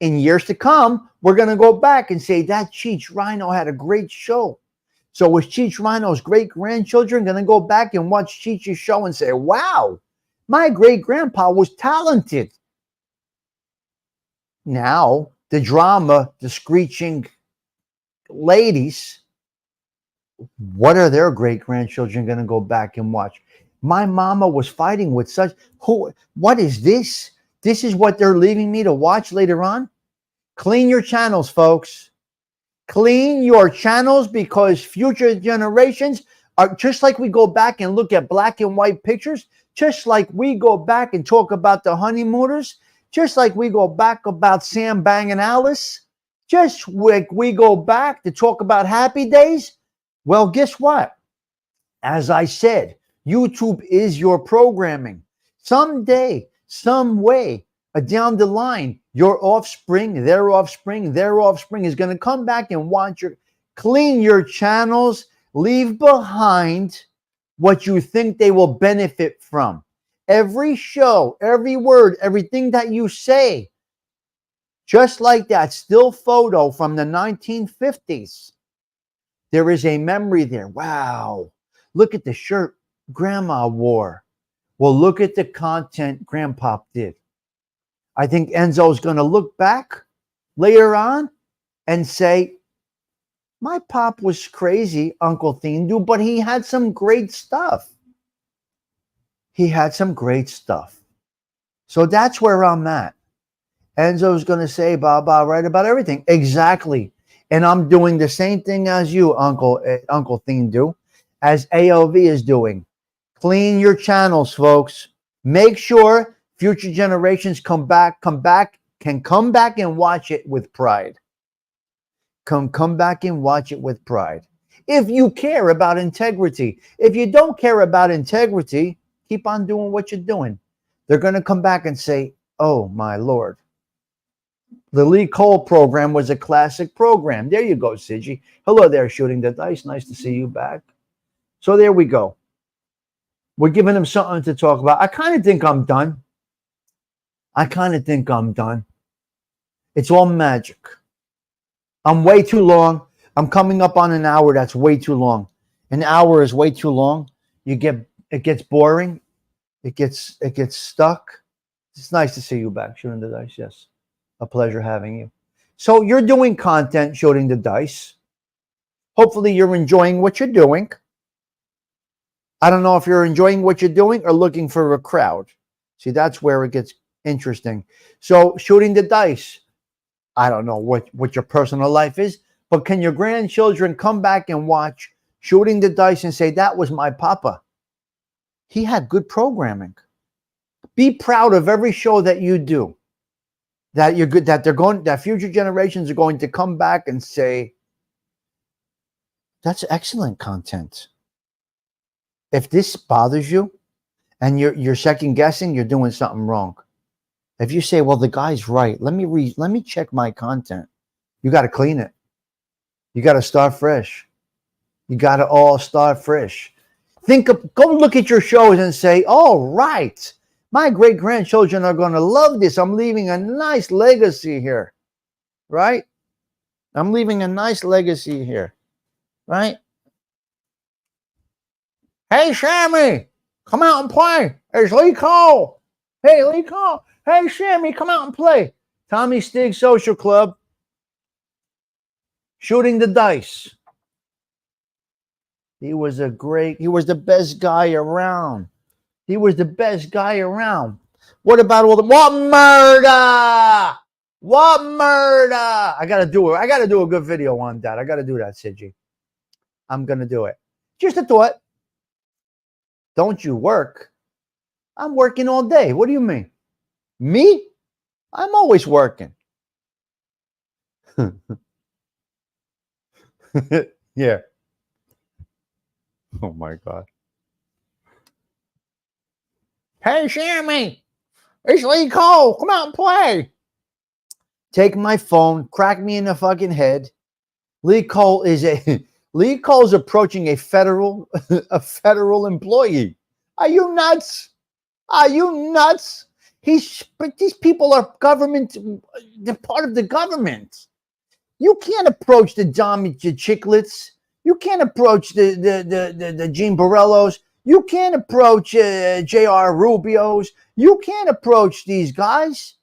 In years to come, we're going to go back and say that Cheech Rhino had a great show. So was Cheech Rhino's great-grandchildren going to go back and watch Cheech's show and say, wow, my great-grandpa was talented? Now, the drama, the Screeching Ladies, what are their great-grandchildren going to go back and watch? My mama was fighting with such, what is this? This is what they're leaving me to watch later on? Clean your channels, folks. Clean your channels, because future generations are, just like we go back and look at black and white pictures, just like we go back and talk about the honeymooners, just like we go back about Sam Bang and Alice, just like we go back to talk about Happy Days. Well, guess what? As I said, YouTube is your programming. Someday, some way, down the line, your offspring, their offspring is going to come back and want your, clean your channels, leave behind what you think they will benefit from. Every show, every word, everything that you say, just like that still photo from the 1950s, there is a memory there. Wow, look at the shirt Grandma wore. Well, look at the content Grandpop did. I think Enzo's going to look back later on and say, my pop was crazy, Uncle Thindu, but he had some great stuff. He had some great stuff. So that's where I'm at. Enzo's going to say, Baba, right about everything. Exactly. And I'm doing the same thing as you, Uncle Thindu, as AOV is doing. Clean your channels, folks. Make sure future generations can come back and watch it with pride. Come back and watch it with pride. If you care about integrity. If you don't care about integrity, keep on doing what you're doing. They're going to come back and say, oh, my Lord. The Lee Cole program was a classic program. There you go, Sigi. Hello there, Shooting the Dice. Nice to see you back. So there we go. We're giving them something to talk about. I kind of think I'm done. It's all magic. I'm way too long. I'm coming up on an hour. That's way too long. An hour is way too long. It gets boring. It gets stuck. It's nice to see you back, Shooting the Dice. Yes. A pleasure having you. So you're doing content, Shooting the Dice. Hopefully you're enjoying what you're doing. I don't know if you're enjoying what you're doing or looking for a crowd. See, that's where it gets interesting. So Shooting the Dice, I don't know what your personal life is, but can your grandchildren come back and watch Shooting the Dice and say, that was my papa? He had good programming. Be proud of every show that you do. That you're good, that future generations are going to come back and say, that's excellent content. If this bothers you and you're second guessing, you're doing something wrong. If you say, well, the guy's right, let me check my content. You got to clean it. You got to start fresh. You got to all start fresh. Go look at your shows and say, all right, my great grandchildren are going to love this. I'm leaving a nice legacy here, right? I'm leaving a nice legacy here, right? Hey, Sammy, Come out and play. There's Lee Cole. Hey, Lee Cole. Hey, Sammy, come out and play. Tommy Stigs Social Club. Shooting the dice. He was the best guy around. He was the best guy around. What about all the, what murder? What murder? I gotta do a good video on that. I gotta do that, Sidgy. I'm gonna do it. Just a thought. Don't you work? I'm working all day. What do you mean? Me? I'm always working. Yeah. Oh my God. Hey, Sammy, it's Lee Cole. Come out and play. Take my phone, crack me in the fucking head. Lee Cole's approaching a federal employee. Are you nuts? Are you nuts? But these people are government. They're part of the government. You can't approach the Chicklets. You can't approach the Gene Borellos. You can't approach J.R. Rubio's. You can't approach these guys.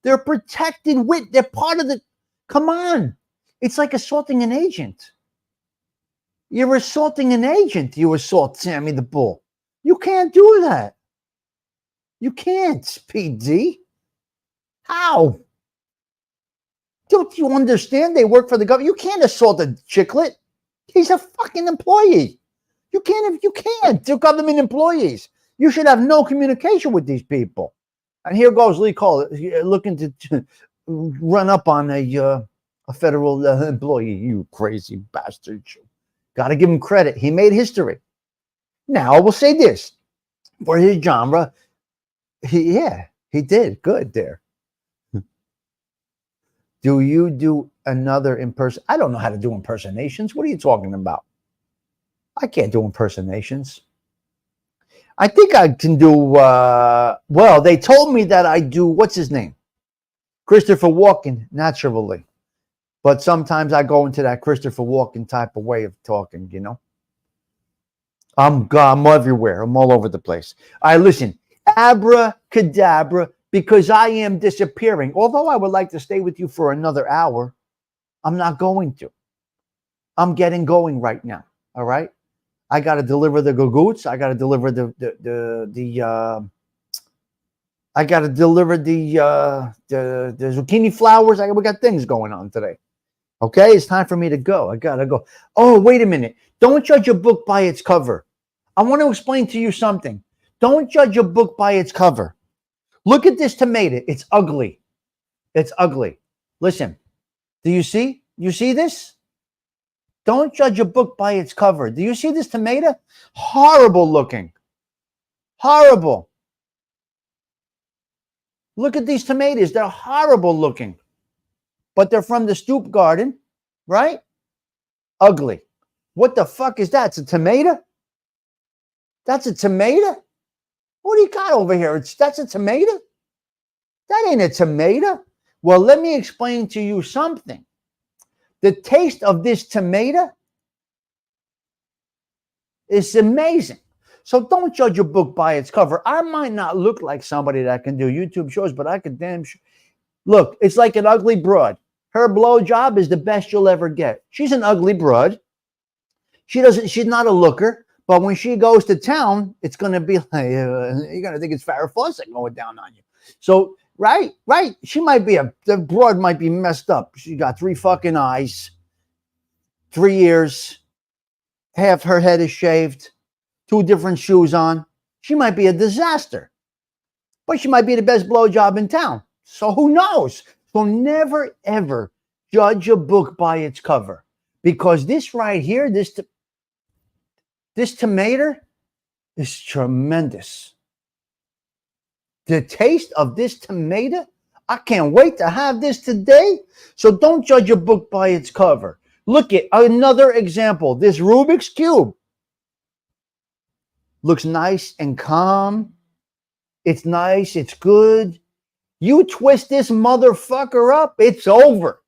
They're protected they're part of the, come on. It's like assaulting an agent. You're assaulting an agent. You assault Sammy the Bull. You can't do that. You can't, PD. How? Don't you understand? They work for the government. You can't assault a Chicklet. He's a fucking employee. You can't. They're government employees. You should have no communication with these people. And here goes Lee Cole looking to run up on a federal employee. You crazy bastard. Got to give him credit. He made history. Now, I will say this. For his genre, he did good there. Do you do another impersonation? I don't know how to do impersonations. What are you talking about? I can't do impersonations. I think I can do, well, they told me that I do, what's his name? Christopher Walken, naturally. But sometimes I go into that Christopher Walken type of way of talking, you know? I'm everywhere. I'm all over the place. All right, listen. Abracadabra, because I am disappearing. Although I would like to stay with you for another hour, I'm not going to. I'm getting going right now, all right? I got to deliver the gagoots. I got to deliver the zucchini flowers. We got things going on today. Okay, it's time for me to go. I got to go. Oh, wait a minute. Don't judge a book by its cover. I want to explain to you something. Don't judge a book by its cover. Look at this tomato. It's ugly. It's ugly. Listen, do you see? You see this? Don't judge a book by its cover. Do you see this tomato? Horrible looking. Horrible. Look at these tomatoes. They're horrible looking. But they're from the stoop garden, right? Ugly. What the fuck is that? It's a tomato? That's a tomato? What do you got over here? That's a tomato? That ain't a tomato. Well, let me explain to you something. The taste of this tomato is amazing. So don't judge a book by its cover. I might not look like somebody that can do YouTube shows, but I could damn sure. Look, it's like an ugly broad. Her blowjob is the best you'll ever get. She's an ugly broad. She's not a looker, but when she goes to town, it's going to be like, you're going to think it's Farrah Fawcett going down on you. So, right. She might be the broad might be messed up. She got 3 fucking eyes, 3 ears, half her head is shaved, 2 different shoes on. She might be a disaster, but she might be the best blowjob in town. So who knows? So never, ever judge a book by its cover, because this right here, this tomato is tremendous. The taste of this tomato, I can't wait to have this today. So don't judge a book by its cover. Look at another example. This Rubik's Cube looks nice and calm. It's nice. It's good. You twist this motherfucker up, it's over.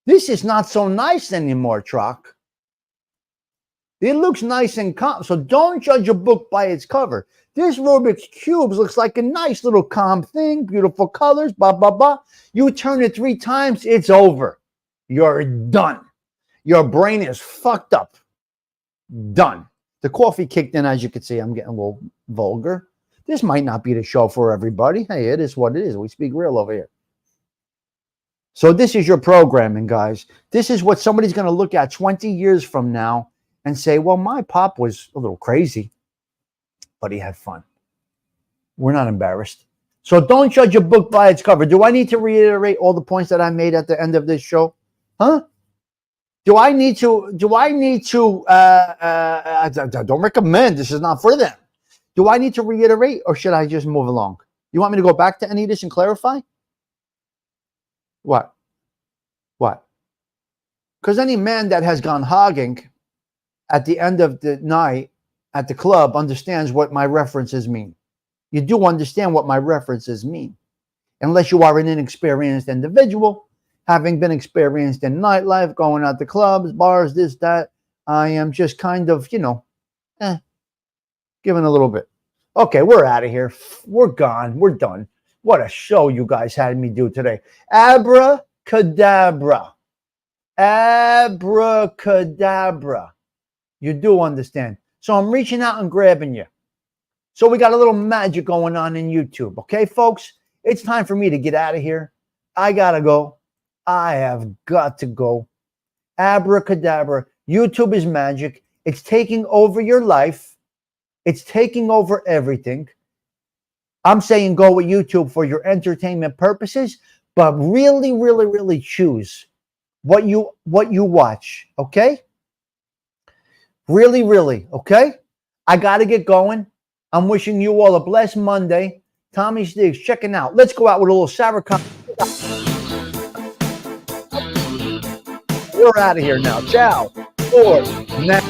This is not so nice anymore, Troc. It looks nice and calm. So don't judge a book by its cover. This Rubik's Cube looks like a nice little calm thing, beautiful colors, blah, blah, blah. You turn it 3 times, it's over. You're done. Your brain is fucked up. Done. The coffee kicked in, as you can see. I'm getting a little vulgar. This might not be the show for everybody. Hey, it is what it is. We speak real over here. So this is your programming, guys. This is what somebody's going to look at 20 years from now and say, well, my pop was a little crazy, but he had fun. We're not embarrassed. So don't judge a book by its cover. Do I need to reiterate all the points that I made at the end of this show? Huh? Do I need to, don't recommend, this is not for them. Do I need to reiterate or should I just move along? You want me to go back to any of this and clarify? What? Because any man that has gone hogging at the end of the night at the club understands what my references mean. You do understand what my references mean. Unless you are an inexperienced individual, having been experienced in nightlife, going out to clubs, bars, this, that, I am just kind of, giving a little bit. Okay, we're out of here. We're gone. We're done. What a show you guys had me do today. Abracadabra. Abracadabra. You do understand. So I'm reaching out and grabbing you. So we got a little magic going on in YouTube. Okay, folks? It's time for me to get out of here. I got to go. I have got to go. Abracadabra. YouTube is magic. It's taking over your life. It's taking over everything. I'm saying go with YouTube for your entertainment purposes, but really, really, really choose what you watch, okay? Really, really, okay? I got to get going. I'm wishing you all a blessed Monday. Tommy Stigs, checking out. Let's go out with a little sauerkraut. We're out of here now. Ciao. For now.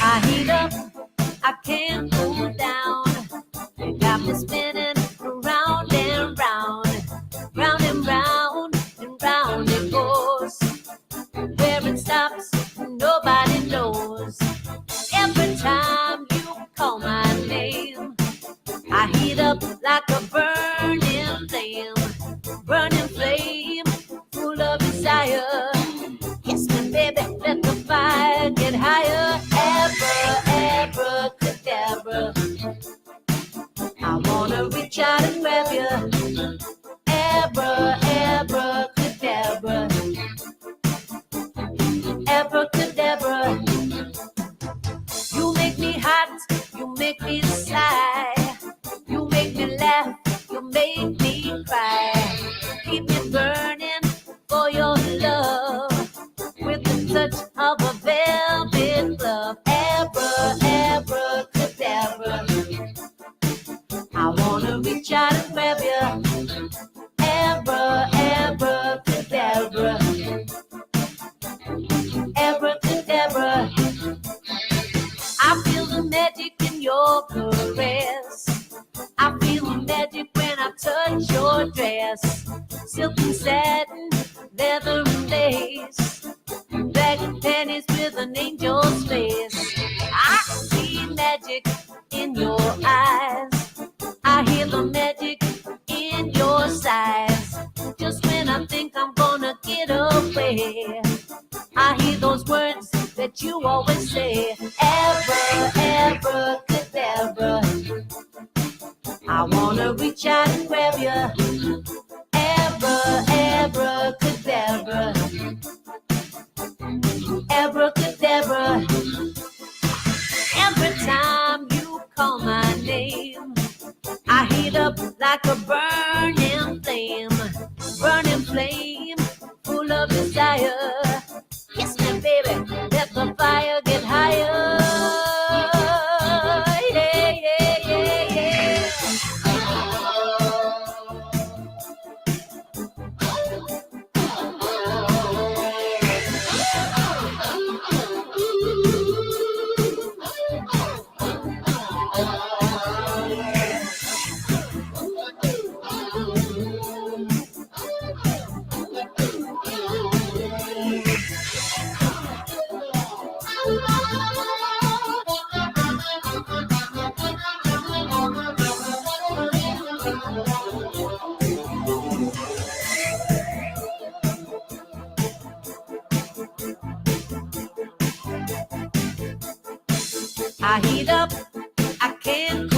I heat up, I can't cool down. They got me spinning round and round, round and round and round it goes. Where it stops, nobody knows. Every time you call my name, I heat up like a burning flame, full of desire. Kiss me, baby, let the fire get higher. Abracadabra. I wanna reach out and grab you. Abracadabra. Abracadabra. You make me hot, you make me sigh. You make me laugh, you make me cry. Keep me burning for your love with the touch of a velvet glove. Abracadabra. I wanna reach out and grab you. Abracadabra. Abracadabra. I feel the magic in your caress. I feel the magic when I touch your dress. Silk and satin, leather and lace, bag and panties with an angel's face. I see magic in your eyes. I hear the magic in your sighs. Just when I think I'm gonna get away, I hear those words that you always say. Abracadabra. I wanna reach out and grab you. Abracadabra. Abracadabra. Every time you call my name, I heat up like a burning flame, full of desire. Kiss me, baby, let the fire get higher. Yeah, yeah, yeah, yeah. I heat up, I can't